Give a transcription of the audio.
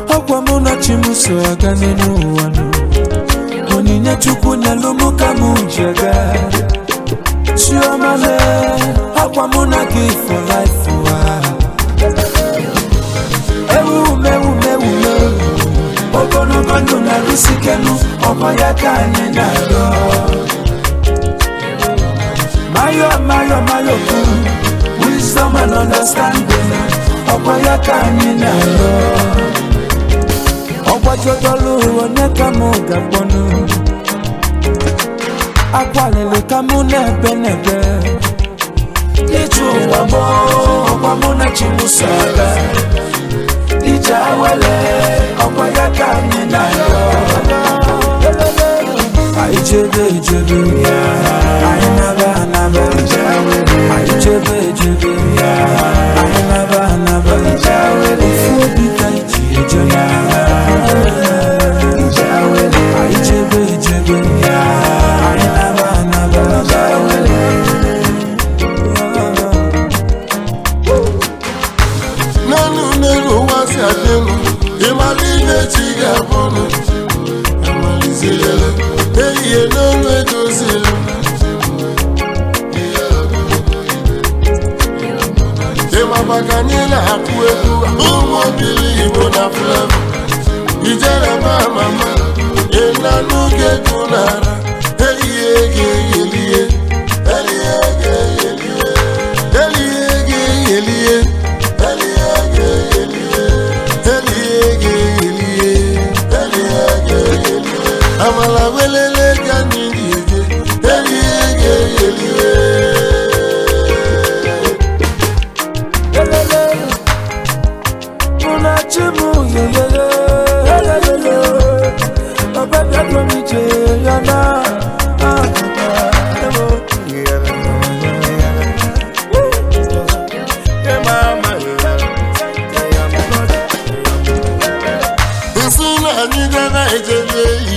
Akwamuna chimusaga nenu wano Oninya chukunya lumuka mujaga Chiomale Akwamuna give for life Ewu Ogono bando na rusikenu Omayaka nyenado Mayo Wisdom and understanding Omayaka nyenado Okwajodolu oneka muga bonu Akwalele kamune benebe Ichu wabo Okwamuna chimusaga Ijawale Okwayaka nyenayo Aijebe Ainaba Aijebe Ainaba Ufubi kaiji ejona Imaline chiga bono Amalizele Eye no edozele Ema baganila akueku Umo bili ibona flam Ijere mama Ena nuge kunara Eye geyelie Amala welele kanini Unachimu Ababya komiche yana Nsuna anyiga na ejele